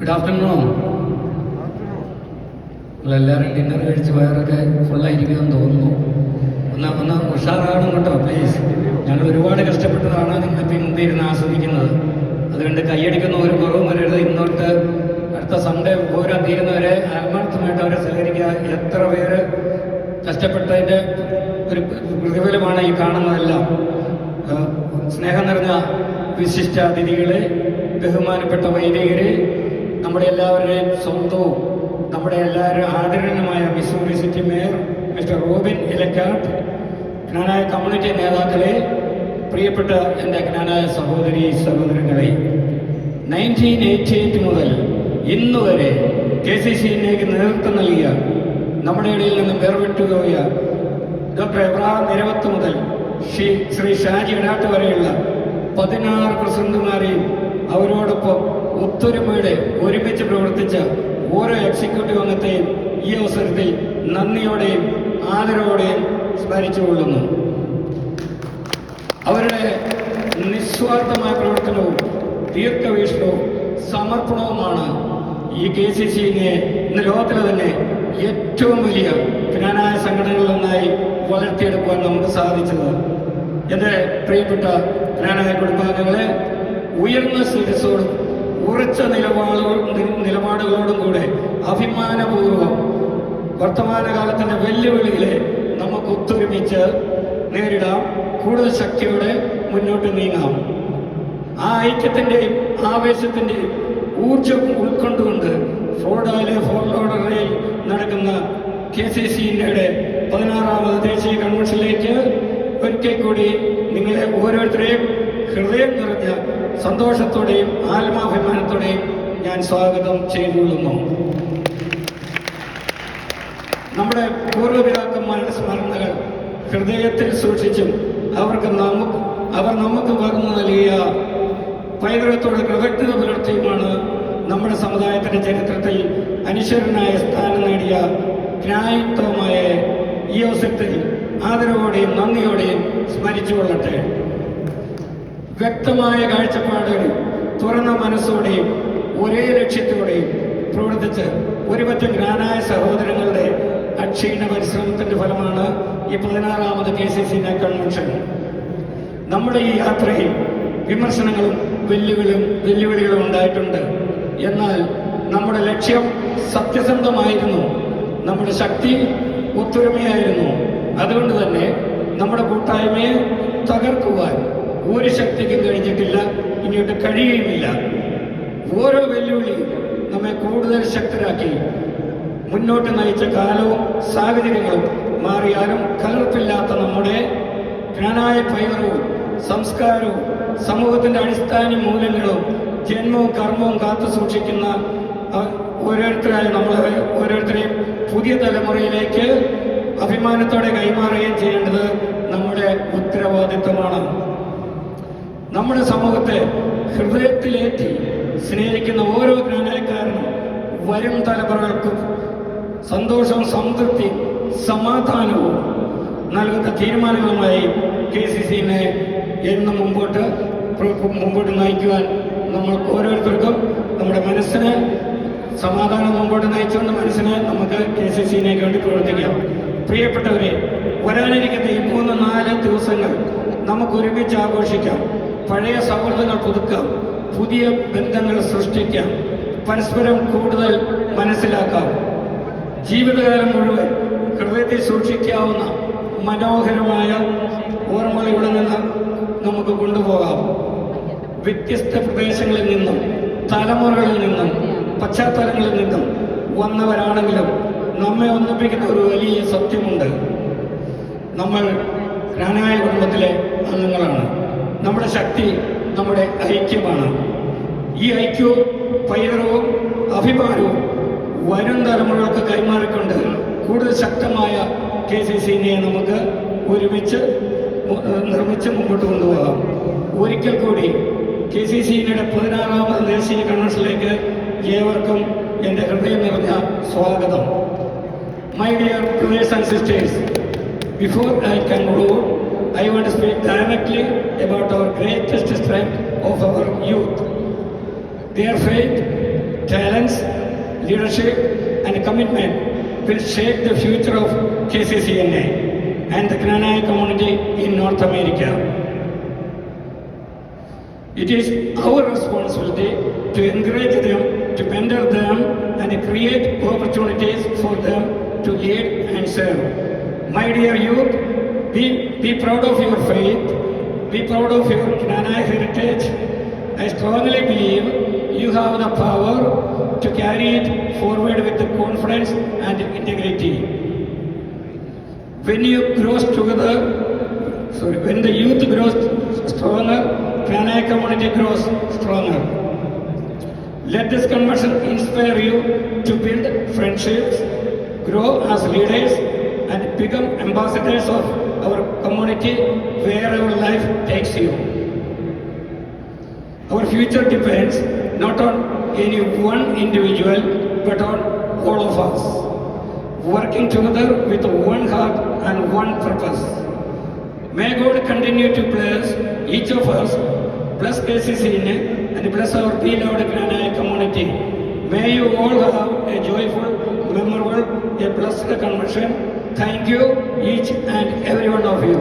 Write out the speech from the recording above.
Good afternoon. നിങ്ങളെല്ലാവരും dinner കഴിച്ച് വയറൊക്കെ ഫുള്ളായിരിക്കുമെന്ന് തോന്നുന്നു. ഒന്ന് ഉഷാറാകണം കേട്ടോ പ്ലീസ്. ഞങ്ങൾ ഒരുപാട് കഷ്ടപ്പെട്ടതാണ് നിങ്ങളിപ്പോൾ മുമ്പിരുന്ന് ആസ്വദിക്കുന്നത്. അതുകൊണ്ട് കൈയടിക്കുന്ന ഒരു കുറവും വരരുത്. ഇന്നോട്ട് അടുത്ത സൺഡേ പ്രോഗ്രാം തീരുന്നവരെ ആത്മാർത്ഥമായിട്ട് അവരെ സഹകരിക്കുക. എത്ര പേര് കഷ്ടപ്പെട്ടതിൻ്റെ ഒരു പ്രതിഫലമാണ് ഈ കാണുന്നതെല്ലാം. സ്നേഹം നിറഞ്ഞ വിശിഷ്ട അതിഥികളെ, ബഹുമാനപ്പെട്ട വൈദികരെ, നമ്മുടെ എല്ലാവരുടെയും സ്വന്തവും നമ്മുടെ എല്ലാവരും ആദരണീയമായ Missouri city mayor mister Robin Elakkatt, Knanaya community നേതാക്കളെ, പ്രിയപ്പെട്ട എൻ്റെ ജ്ഞാനായ സഹോദരി സഹോദരങ്ങളെ, 1988 മുതൽ ഇന്ന് വരെ KCC-യിലേക്ക് നേതൃത്വം നൽകിയ നമ്മുടെ ഇടയിൽ നിന്നും വേർവിട്ടുപോയ ഡോക്ടർ എബ്രഹാം നിരവത്ത് മുതൽ ശ്രീ ഷാജി ഇടാട്ട് വരെയുള്ള 16 പ്രസിഡന്റുമാരെയും അവരോടൊപ്പം ഒത്തൊരുമയുടെ ഒരുമിച്ച് പ്രവർത്തിച്ച ഓരോ എക്സിക്യൂട്ടീവ് അംഗത്തെയും ഈ അവസരത്തിൽ നന്ദിയോടെയും ആദരവോടെയും സ്മരിച്ചുകൊള്ളുന്നു. അവരുടെ നിസ്വാർത്ഥമായ പ്രവർത്തനവും ദീർഘവീക്ഷണവും സമർപ്പണവുമാണ് ഈ KCC-നെ ഇന്ന് ലോകത്തിലെ തന്നെ ഏറ്റവും വലിയ ജ്ഞാനായ സംഘടനകളിലൊന്നായി വളർത്തിയെടുക്കുവാൻ നമുക്ക് സാധിച്ചത്. എൻ്റെ പ്രിയപ്പെട്ട ജ്ഞാനായ കുടുംബാംഗങ്ങളെ, ഉയർന്ന ശിരസ്സോടും ഉറച്ച നിലപാടുകളോടും കൂടെ അഭിമാനപൂർവ്വം വർത്തമാനകാലത്തിൻ്റെ വെല്ലുവിളികളെ നമുക്ക് ഒത്തൊരുമിച്ച് നേരിടാം. കൂടുതൽ ശക്തിയോടെ മുന്നോട്ട് നീങ്ങാം. ആ ഐക്യത്തിൻ്റെയും ആവേശത്തിൻ്റെയും ഊർജം ഉൾക്കൊണ്ടുകൊണ്ട് ഫ്ലോറിഡയിലെ ഫോർട്ട് ലോഡറിൽ നടക്കുന്ന KCC-യുടെ 16ാമത് ദേശീയ കൺവെൻഷനിലേക്ക് ഒരിക്കൽ കൂടി നിങ്ങളെ ഓരോരുത്തരെയും ഹൃദയം നിറഞ്ഞ സന്തോഷത്തോടെയും ആത്മാഭിമാനത്തോടെയും ഞാൻ സ്വാഗതം ചെയ്തുകൊള്ളുന്നു. നമ്മുടെ പൂർവ്വപിതാക്കന്മാരുടെ സ്മരണകൾ ഹൃദയത്തിൽ സൂക്ഷിച്ചും അവർ നമുക്ക് പകർന്നു നൽകിയ പൈതൃകത്തോട് കൃതജ്ഞത പുലർത്തിയുമാണ് നമ്മുടെ സമുദായത്തിന്റെ ചരിത്രത്തിൽ അനശ്വരനായ സ്ഥാനം നേടിയ ജ്ഞാനയുക്തമായ ഈ അവസരത്തിൽ ആദരവോടെയും നന്ദിയോടെയും സ്മരിച്ചുകൊള്ളട്ടെ. വ്യക്തമായ കാഴ്ചപ്പാടുകൾ, തുറന്ന മനസ്സോടെയും ഒരേ ലക്ഷ്യത്തോടെയും പ്രവർത്തിച്ച് ഒരുപറ്റം ജ്ഞാനായ സഹോദരങ്ങളുടെ അക്ഷീണ പരിശ്രമത്തിന്റെ ഫലമാണ് ഈ 16ാമത് KCC കൺവെൻഷൻ. നമ്മുടെ ഈ യാത്രയിൽ വിമർശനങ്ങളും വെല്ലുവിളികളും ഉണ്ടായിട്ടുണ്ട്. എന്നാൽ നമ്മുടെ ലക്ഷ്യം സത്യസന്ധമായിരുന്നു. നമ്മുടെ ശക്തി ഒത്തൊരുമയായിരുന്നു. അതുകൊണ്ട് തന്നെ നമ്മുടെ കൂട്ടായ്മയെ തകർക്കുവാൻ ഒരു ശക്തിക്കും കഴിഞ്ഞിട്ടില്ല, ഇനിയോട്ട് കഴിയുകയുമില്ല. ഓരോ വെല്ലുവിളിയും നമ്മെ കൂടുതൽ ശക്തരാക്കി മുന്നോട്ട് നയിച്ച കാലവും സാഹചര്യങ്ങളും മാറിയാലും കലർപ്പില്ലാത്ത നമ്മുടെ ജ്ഞാനായ പൈതൃകവും സംസ്കാരവും സമൂഹത്തിന്റെ അടിസ്ഥാന മൂല്യങ്ങളും ജന്മവും കർമ്മവും കാത്തു സൂക്ഷിക്കുന്ന ഓരോരുത്തരെയും പുതിയ തലമുറയിലേക്ക് അഭിമാനത്തോടെ കൈമാറുകയും ചെയ്യേണ്ടത് നമ്മുടെ ഉത്തരവാദിത്വമാണ്. നമ്മുടെ സമൂഹത്തെ ഹൃദയത്തിലേറ്റി സ്നേഹിക്കുന്ന ഓരോ ജ്ഞാനക്കാരനും വരും തലമുറകൾക്കും സന്തോഷവും സംതൃപ്തിയും സമാധാനവും നൽകുന്ന തീരുമാനങ്ങളുമായി KCC-നെ എന്നും മുമ്പോട്ട് നയിക്കുവാൻ നമ്മൾ ഓരോരുത്തർക്കും നമ്മുടെ മനസ്സിനെ സമാധാനം മുമ്പോട്ട് നയിച്ചുകൊണ്ട് മനസ്സിനെ നമുക്ക് KCC-നെ വേണ്ടി പ്രവർത്തിക്കാം. പ്രിയപ്പെട്ടവരെ, വരാനിരിക്കുന്ന ഈ 3-4 ദിവസങ്ങൾ നമുക്ക് ഒരുമിച്ച് ആഘോഷിക്കാം. പഴയ സൗഹൃദങ്ങൾ പുതുക്കാം, പുതിയ ബന്ധങ്ങൾ സൃഷ്ടിക്കാം, പരസ്പരം കൂടുതൽ മനസ്സിലാക്കാം. ജീവിതകാലം മുഴുവൻ ഹൃദയത്തിൽ സൂക്ഷിക്കാവുന്ന മനോഹരമായ ഓർമ്മകളിവിടെ നിന്ന് നമുക്ക് കൊണ്ടുപോകാം. വ്യത്യസ്ത പ്രദേശങ്ങളിൽ നിന്നും തലമുറകളിൽ നിന്നും പശ്ചാത്തലങ്ങളിൽ നിന്നും വന്നവരാണെങ്കിലും നമ്മെ ഒന്നിപ്പിക്കുന്ന ഒരു വലിയ സത്യമുണ്ട്. നമ്മൾ ജ്ഞാനായ കുടുംബത്തിലെ അംഗങ്ങളാണ്. നമ്മുടെ ശക്തി നമ്മുടെ ഐക്യമാണ്. ഈ ഐക്യവും പൈതൃകവും അഭിമാനവും വരും തലമുറകൾക്ക് കൈമാറിക്കൊണ്ട് കൂടുതൽ ശക്തമായ KCC-നെ നമുക്ക് ഒരുമിച്ച് നിർമ്മിച്ച് മുമ്പോട്ട് കൊണ്ടുപോകാം. ഒരിക്കൽ കൂടി KCC-യുടെ 16ാമത് ദേശീയ കൺവെൻഷനിലേക്ക് ഏവർക്കും എൻ്റെ ഹൃദയം നിറഞ്ഞ സ്വാഗതം. My dear brothers and sisters, before I conclude, I want to speak directly about our greatest strength of our youth, their faith, talents, leadership, and commitment will shape the future of KCCNA and the Knanaya community in North America. It is our responsibility to encourage them, to mentor them, and create opportunities for them to lead and serve. My dear youth, be proud of your faith, be proud of your Knanaya heritage. I strongly believe you have the power to carry it forward with confidence and integrity. When the youth grows stronger, Knanaya community grows stronger. Let this convention inspire you to build friendships, grow as leaders, and become ambassadors of our community wherever life takes you. Our future depends not on any one individual, but on all of us, working together with one heart and one purpose. May God continue to bless each of us, bless KCCNA, and bless our beloved Knanaya community. May you all have a joyful, memorable, a blessed convention. Thank you, each and every one of you.